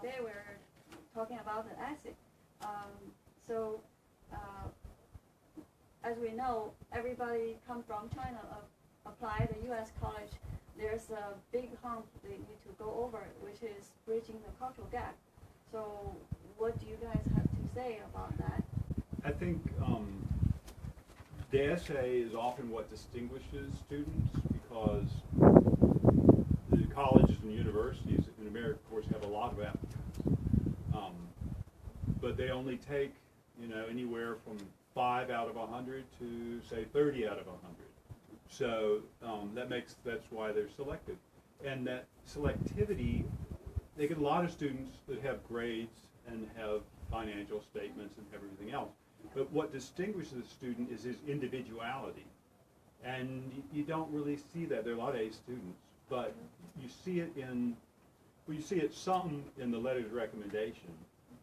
today we're talking about the essay. So, as we know, everybody come from China, apply the U.S. college. There's a big hump they need to go over, which is bridging the cultural gap. So, what do you guys have to say about that? I think the essay is often what distinguishes students, because the colleges and universities in America, of course, have a lot of applicants, but they only take anywhere from 5 out of 100 to say 30 out of 100. So that's why they're selected, and that selectivity, they get a lot of students that have grades and have financial statements and have everything else. But what distinguishes a student is his individuality. And you don't really see that. There are a lot of A students, but you see it some in the letters of recommendation.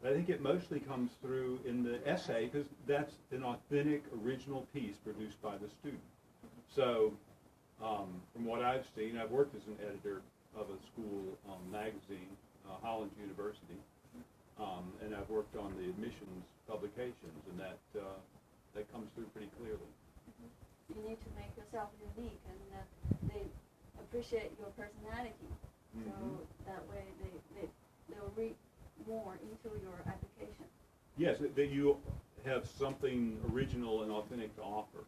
But I think it mostly comes through in the essay, because that's an authentic, original piece produced by the student. So from what I've seen, I've worked as an editor of a school magazine, Hollins University. And I've worked on the admissions publications, and that comes through pretty clearly. You need to make yourself unique, and they appreciate your personality. So that way they'll read more into your application. Yes, that you have something original and authentic to offer,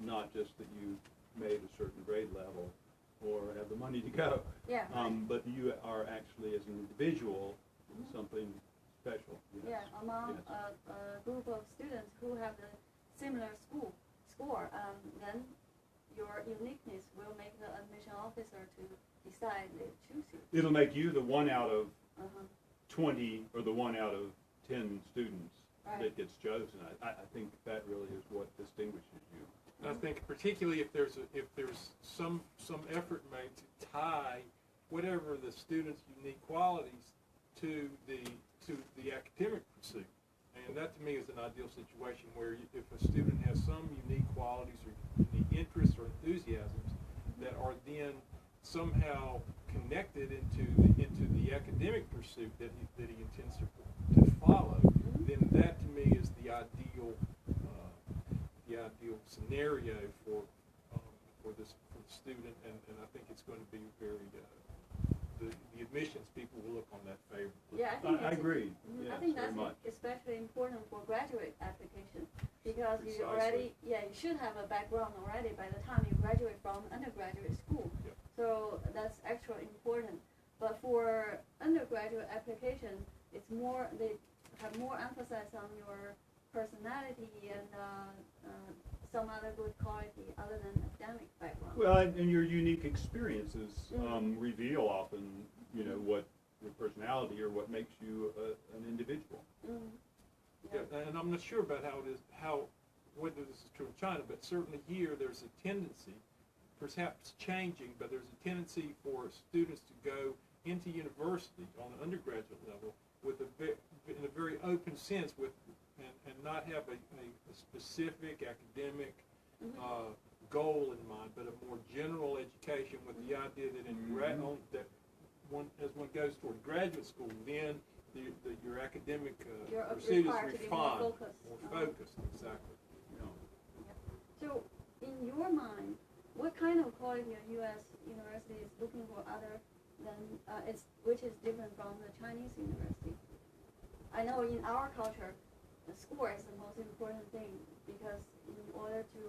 not just that you made a certain grade level or have the money to go. Yeah. But you are actually, as an individual, something special. Yes. Yeah, among a group of students who have a similar score, then your uniqueness will make the admission officer to decide they choose you. It'll make you the 1 out of 20 or the 1 out of 10 students that gets chosen. I think that really is what distinguishes you. I think particularly if there's some effort made to tie whatever the student's unique qualities to the academic pursuit, and that to me is an ideal situation where if a student has some unique qualities or unique interests or enthusiasms that are then somehow connected into the academic pursuit that he intends to follow, then that to me is the ideal scenario for the student, and I think it's going to be very the admissions people will look on that favorably. Yeah, I agree. Yes, I think that's much. especially important for graduate application, because Precisely. you should have a background already by the time you graduate from undergraduate school. Yep. So that's extra important. But for undergraduate application, it's more, they have more emphasis on your personality and some other good quality other than academic background. Well, and your unique experiences reveal often, what your personality or what makes you an individual. Yeah. Yeah, and I'm not sure about whether this is true in China, but certainly here there's a tendency, perhaps changing, but there's a tendency for students to go into university on an undergraduate level in a very open sense and not have a specific academic goal in mind, but a more general education with the idea that as one goes toward graduate school, then your academic pursuit is refined, more focused. Exactly. So, in your mind, what kind of quality a U.S. university is looking for other than which is different from the Chinese university? I know in our culture, the score is the most important thing, because in order to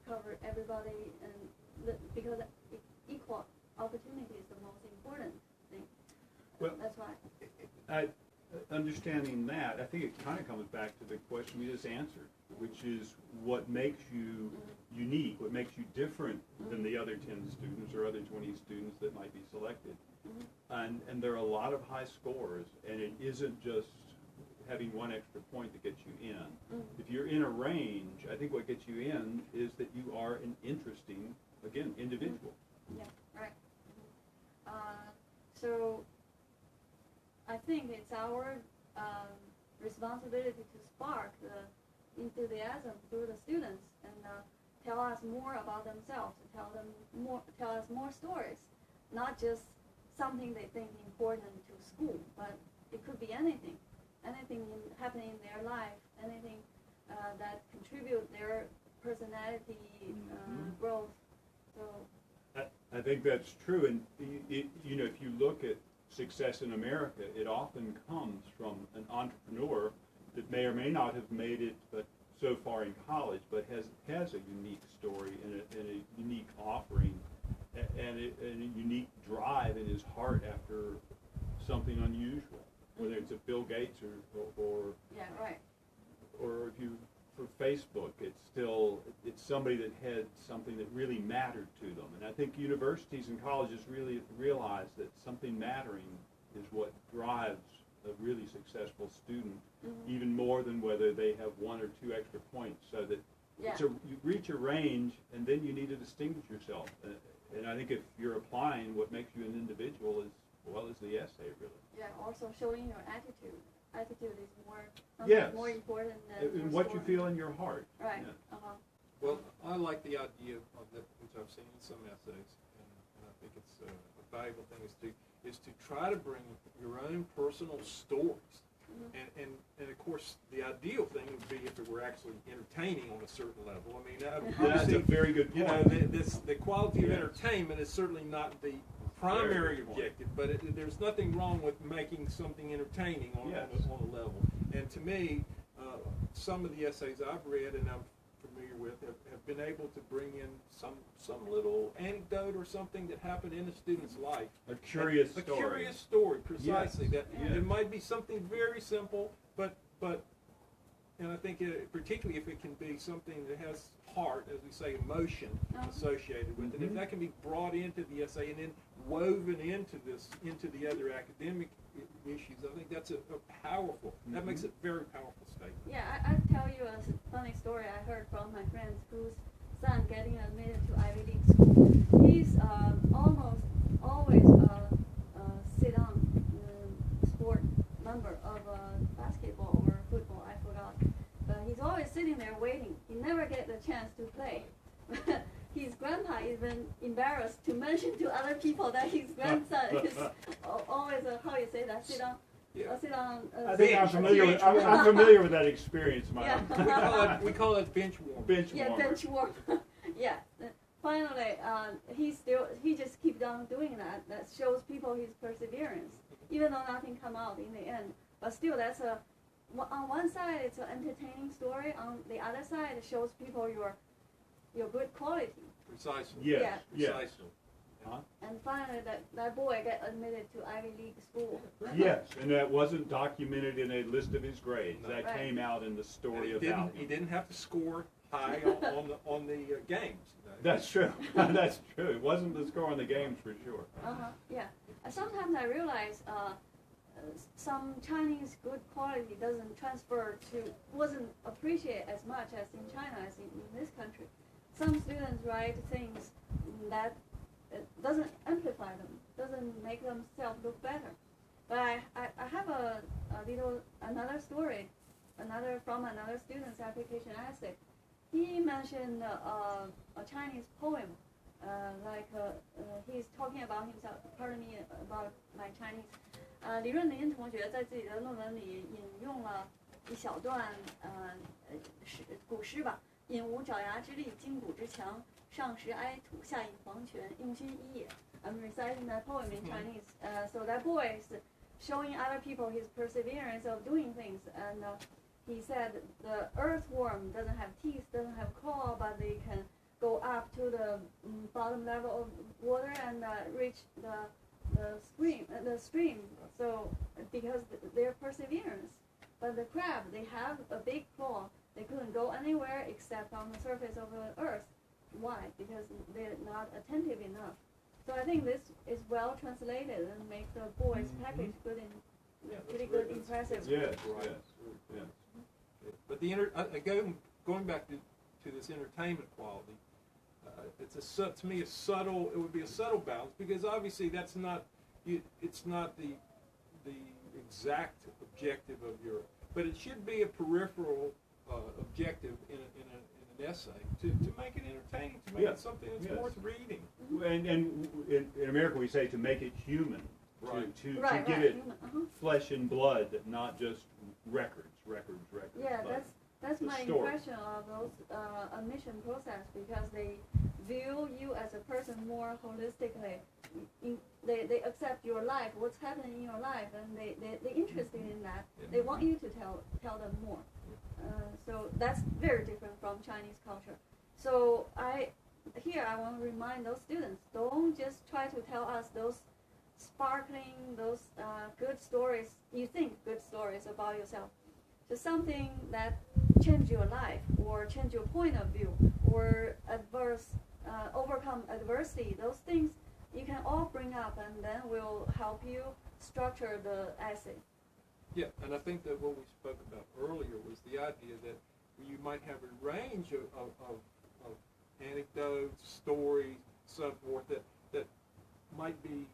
cover everybody, and because equal opportunity is the most important thing. Well, that's why. Understanding that, I think it kind of comes back to the question we just answered, which is what makes you unique, what makes you different than the other 10 students or other 20 students that might be selected. And there are a lot of high scores, and it isn't just having one extra point that gets you in. If you're in a range, I think what gets you in is that you are an interesting, again, individual. Yeah, right. So I think it's our responsibility to spark the enthusiasm through the students and tell us more about themselves, tell us more stories, not just something they think important to school, but it could be anything happening in their life, anything that contribute their personality growth. So I think that's true, and you know, if you look at success in America, it often comes from an entrepreneur that may or may not have made it, but so far in college, but has a unique story and a unique offering, and a unique drive in his heart after something unusual, whether it's a Bill Gates or yeah, right. or if you for Facebook, it's somebody that had something that really mattered to them. And I think universities and colleges really realize that something mattering is what drives a really successful student, even more than whether they have one or two extra points. So that you reach a range, and then you need to distinguish yourself. And I think if you're applying, what makes you an individual is the essay, really. Yeah, also showing your attitude. Attitude is more important than what you feel in your heart. Right. Yeah. Well, I like the idea of that, which I've seen in some essays, and I think it's a valuable thing is to try to bring your own personal stories. And of course, the ideal thing would be if it were actually entertaining on a certain level. I mean, that's a very good point. You know, the quality of entertainment is certainly not the primary objective, but there's nothing wrong with making something entertaining on a level. And to me, some of the essays I've read and I'm familiar with have been able to bring in some little anecdote or something that happened in a student's life. A curious story. A curious story, precisely. Yes. It might be something very simple, but and I think particularly if it can be something that has heart, as we say, emotion associated with it, if that can be brought into the essay and then woven into the other academic issues, I think that's a powerful, that makes it a very powerful statement. Yeah, I'll tell you a funny story I heard from my friends whose son getting admitted to Ivy League school. He's almost always sit-on sport member of basketball or football, I forgot. But he's always sitting there waiting. He never get the chance to play. His grandpa even embarrassed to mention to other people that his grandson is always how you say that, sit on. I think I'm familiar with that experience. We call it bench warm. Bench warmer. Yeah, bench warm. Yeah. Finally, he just keeps on doing that. That shows people his perseverance, even though nothing come out in the end. But still, that's on one side it's an entertaining story. On the other side, it shows people your good quality. Precisely. Yes. Yeah. Precisely. And finally, that boy got admitted to Ivy League school. Yes, and that wasn't documented in a list of his grades. No. That came out in the story about him. He didn't have to score high on the games. That's true. That's true. It wasn't the score on the games for sure. Yeah. Sometimes I realize some Chinese good quality wasn't appreciated as much as in China as in this country. Some students write things that doesn't amplify them, doesn't make themselves look better. But I have another story, from another student's application essay. He mentioned a Chinese poem, he's talking about himself. Pardon me about my Chinese. 李润林同学在自己的论文里引用了一小段古诗吧。引无爪牙之力，筋骨之强，上食埃土，下饮黄泉，用心一也。I'm reciting that poem in Chinese. So that boy is showing other people his perseverance of doing things. And he said the earthworm doesn't have teeth, doesn't have claw, but they can go up to the bottom level of water and reach the stream. So because their perseverance. But the crab, they have a big claw. They couldn't go anywhere except on the surface of the earth. Why? Because they're not attentive enough. So I think this is well translated and makes the boys' package good and pretty good, impressive. Yes. But going back to this entertainment quality, to me it would be a subtle balance, because obviously it's not the exact objective of but it should be a peripheral objective in an essay, to make it entertaining, to make Yeah. it something that's Yes. worth reading. And in America we say to make it human, Right. to Right, give right. it Uh-huh. flesh and blood, not just records. Yeah, but that's the my story. impression of those admission process, because they view you as a person more holistically. They accept your life, what's happening in your life, and they're interested in that. They want you to tell them more. So that's very different from Chinese culture. So I want to remind those students, don't just try to tell us those sparkling, those good stories, you think good stories about yourself. Just something that change your life or change your point of view or overcome adversity. Those things you can all bring up, and then will help you structure the essay. Yeah, and I think that what we spoke about earlier was the idea that you might have a range of anecdotes, stories, so forth that might be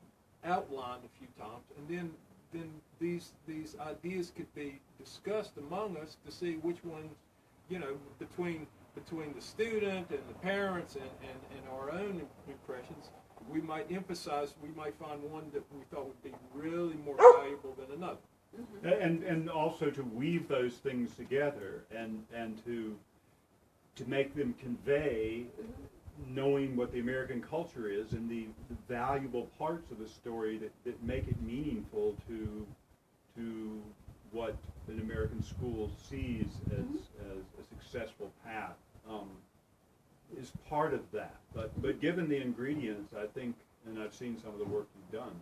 outlined a few times, and then these ideas could be discussed among us to see which ones, between the student and the parents and our own impressions, we might find one that we thought would be really more valuable than another. And also to weave those things together and to make them convey knowing what the American culture is and the valuable parts of the story that make it meaningful to what an American school sees as a successful path is part of that. But given the ingredients, I think, and I've seen some of the work you've done,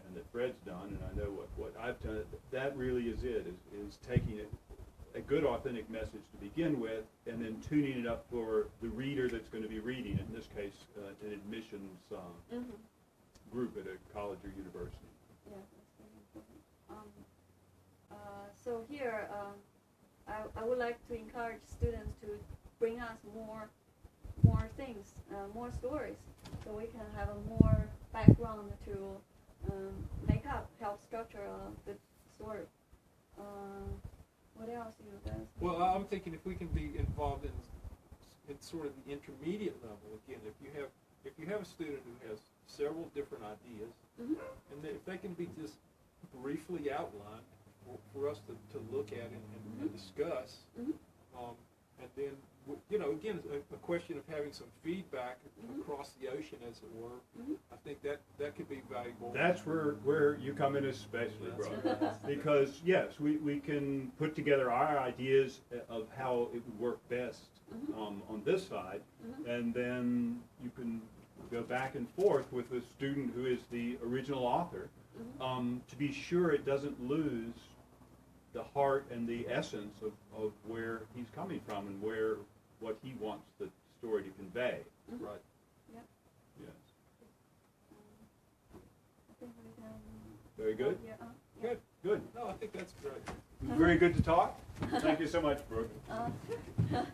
and that Fred's done, and I know what I've done, that really is it, is taking a good authentic message to begin with, and then tuning it up for the reader that's going to be reading it, in this case, an admissions group at a college or university. Yeah, that's very important. So here, I would like to encourage students to bring us more things, more stories, so we can have a more background to help structure a good story. What else, guys? Well, I'm thinking if we can be involved in sort of the intermediate level again, if you have a student who has several different ideas, and if they can be just briefly outlined for us to look at and discuss, and then again, a question of having some feedback across the ocean, as it were. I think that could be valuable. That's where you come in especially, brother. Because, yes, we can put together our ideas of how it would work best on this side, and then you can go back and forth with the student who is the original author to be sure it doesn't lose the heart and the essence of where he's coming from and what he wants the story to convey. Right. Yep. Yes. I think we can. Very good. Yeah. Good. No, I think that's great. It was very good to talk. Thank you so much, Brooke. Sure.